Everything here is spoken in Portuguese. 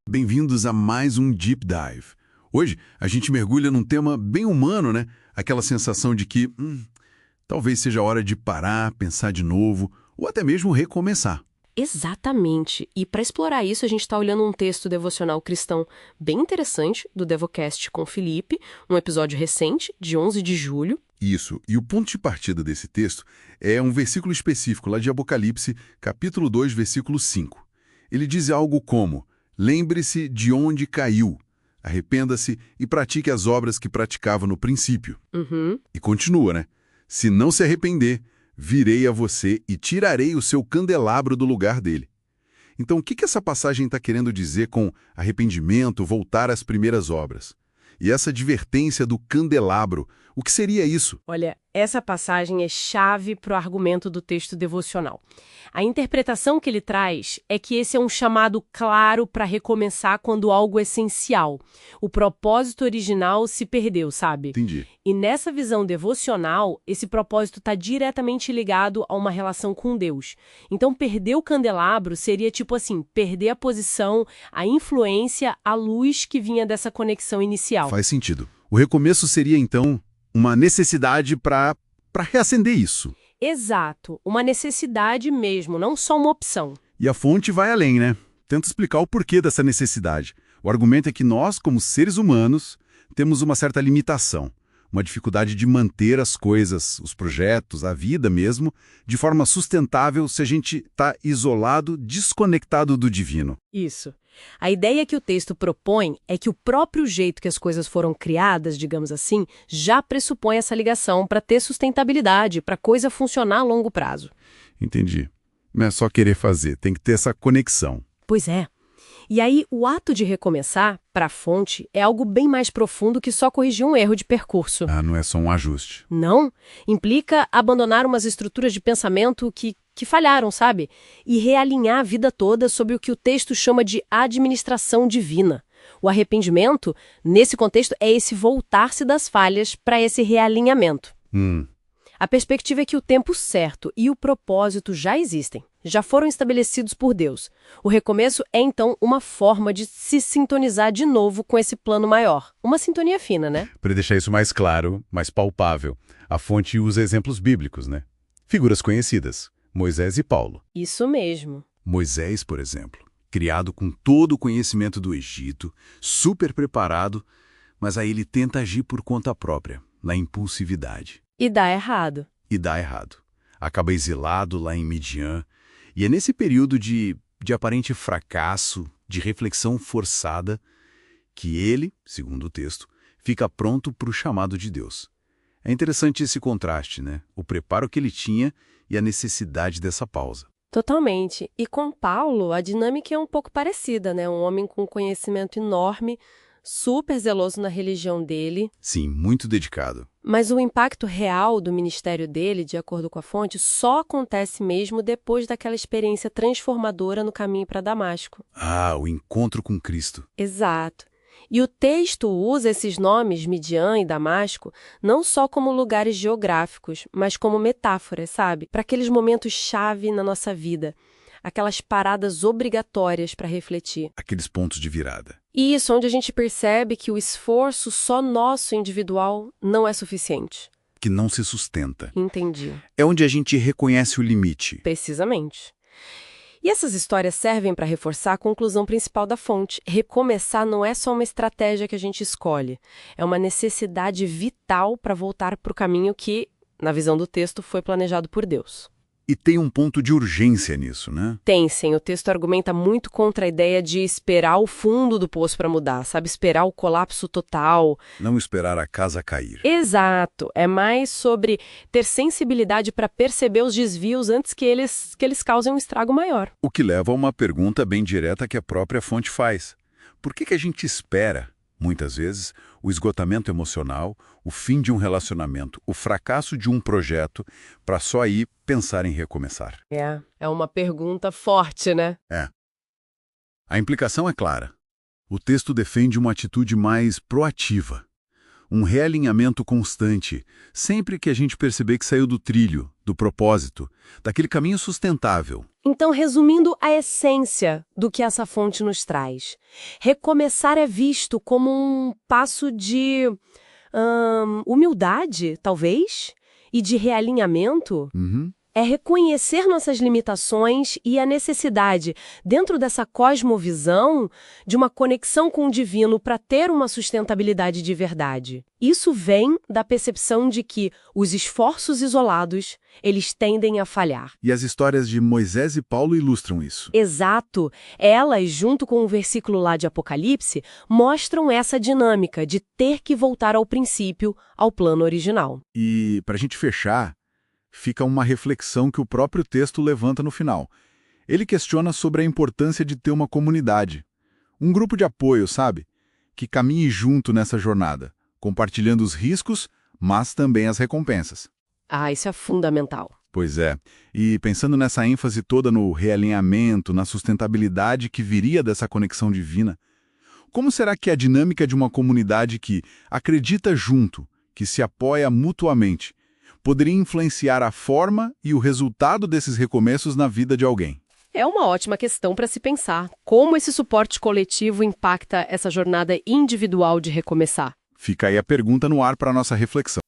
Bem-vindos a mais um Deep Dive. Hoje a gente mergulha num tema bem humano, né? Aquela sensação de que talvez seja hora de parar, pensar de novo ou até mesmo recomeçar. Exatamente. E para explorar isso, a gente está olhando um texto devocional cristão bem interessante do Devocast com Felipe, um episódio recente, de 11 de julho. Isso. E o ponto de partida desse texto é um versículo específico lá de Apocalipse, capítulo 2, versículo 5. Ele diz algo como: lembre-se de onde caiu, arrependa-se e pratique as obras que praticava no princípio. E continua, né? Se não se arrepender, virei a você e tirarei o seu candelabro do lugar dele. Então, o que essa passagem está querendo dizer com arrependimento, voltar às primeiras obras? E essa advertência do candelabro, o que seria isso? Olha, essa passagem é chave para o argumento do texto devocional. A interpretação que ele traz é que esse é um chamado claro para recomeçar quando algo essencial, o propósito original, se perdeu, sabe? Entendi. E nessa visão devocional, esse propósito está diretamente ligado a uma relação com Deus. Então, perder o candelabro seria tipo assim, perder a posição, a influência, a luz que vinha dessa conexão inicial. Faz sentido. O recomeço seria, então, uma necessidade para reacender isso. Exato, uma necessidade mesmo, não só uma opção. E a fonte vai além, né? Tenta explicar o porquê dessa necessidade. O argumento é que nós, como seres humanos, temos uma certa limitação, uma dificuldade de manter as coisas, os projetos, a vida mesmo, de forma sustentável se a gente está isolado, desconectado do divino. Isso. A ideia que o texto propõe é que o próprio jeito que as coisas foram criadas, digamos assim, já pressupõe essa ligação para ter sustentabilidade, para a coisa funcionar a longo prazo. Entendi. Não é só querer fazer, tem que ter essa conexão. Pois é. E aí, o ato de recomeçar, para a fonte, é algo bem mais profundo que só corrigir um erro de percurso. Ah, não é só um ajuste. Não. Implica abandonar umas estruturas de pensamento que falharam, sabe? E realinhar a vida toda sobre o que o texto chama de administração divina. O arrependimento, nesse contexto, é esse voltar-se das falhas para esse realinhamento. A perspectiva é que o tempo certo e o propósito já existem, já foram estabelecidos por Deus. O recomeço é, então, uma forma de se sintonizar de novo com esse plano maior. Uma sintonia fina, né? Para deixar isso mais claro, mais palpável, a fonte usa exemplos bíblicos, né? Figuras conhecidas, Moisés e Paulo. Isso mesmo. Moisés, por exemplo, criado com todo o conhecimento do Egito, super preparado, mas aí ele tenta agir por conta própria, na impulsividade. E dá errado. E dá errado. Acaba exilado lá em Midian. E é nesse período de aparente fracasso, de reflexão forçada, que ele, segundo o texto, fica pronto para o chamado de Deus. É interessante esse contraste, né? O preparo que ele tinha e a necessidade dessa pausa. Totalmente. E com Paulo, a dinâmica é um pouco parecida, né? Um homem com conhecimento enorme, super zeloso na religião dele. Sim, muito dedicado. Mas o impacto real do ministério dele, de acordo com a fonte, só acontece mesmo depois daquela experiência transformadora no caminho para Damasco. Ah, o encontro com Cristo. Exato. E o texto usa esses nomes, Midian e Damasco, não só como lugares geográficos, mas como metáforas, sabe? Para aqueles momentos-chave na nossa vida. Aquelas paradas obrigatórias para refletir. Aqueles pontos de virada. E isso onde a gente percebe que o esforço só nosso individual não é suficiente. Que não se sustenta. Entendi. É onde a gente reconhece o limite. Precisamente. E essas histórias servem para reforçar a conclusão principal da fonte. Recomeçar não é só uma estratégia que a gente escolhe. É uma necessidade vital para voltar para o caminho que, na visão do texto, foi planejado por Deus. E tem um ponto de urgência nisso, né? Tem, sim. O texto argumenta muito contra a ideia de esperar o fundo do poço para mudar, sabe? Esperar o colapso total. Não esperar a casa cair. Exato. É mais sobre ter sensibilidade para perceber os desvios antes que eles causem um estrago maior. O que leva a uma pergunta bem direta que a própria fonte faz. Por que a gente espera, muitas vezes, o esgotamento emocional, o fim de um relacionamento, o fracasso de um projeto, para só aí pensar em recomeçar? É uma pergunta forte, né? É. A implicação é clara. O texto defende uma atitude mais proativa. um realinhamento constante, sempre que a gente perceber que saiu do trilho, do propósito, daquele caminho sustentável. Então, resumindo a essência do que essa fonte nos traz, recomeçar é visto como um passo de humildade, talvez, e de realinhamento. É reconhecer nossas limitações e a necessidade, dentro dessa cosmovisão, de uma conexão com o divino para ter uma sustentabilidade de verdade. Isso vem da percepção de que os esforços isolados, eles tendem a falhar. E as histórias de Moisés e Paulo ilustram isso. Exato. Elas, junto com o versículo lá de Apocalipse, mostram essa dinâmica de ter que voltar ao princípio, ao plano original. E, para a gente fechar, fica uma reflexão que o próprio texto levanta no final. Ele questiona sobre a importância de ter uma comunidade. Um grupo de apoio, sabe? Que caminhe junto nessa jornada, compartilhando os riscos, mas também as recompensas. Ah, isso é fundamental. Pois é. E pensando nessa ênfase toda no realinhamento, na sustentabilidade que viria dessa conexão divina, como será que é a dinâmica de uma comunidade que acredita junto, que se apoia mutuamente, poderia influenciar a forma e o resultado desses recomeços na vida de alguém? É uma ótima questão para se pensar. Como esse suporte coletivo impacta essa jornada individual de recomeçar? Fica aí a pergunta no ar para a nossa reflexão.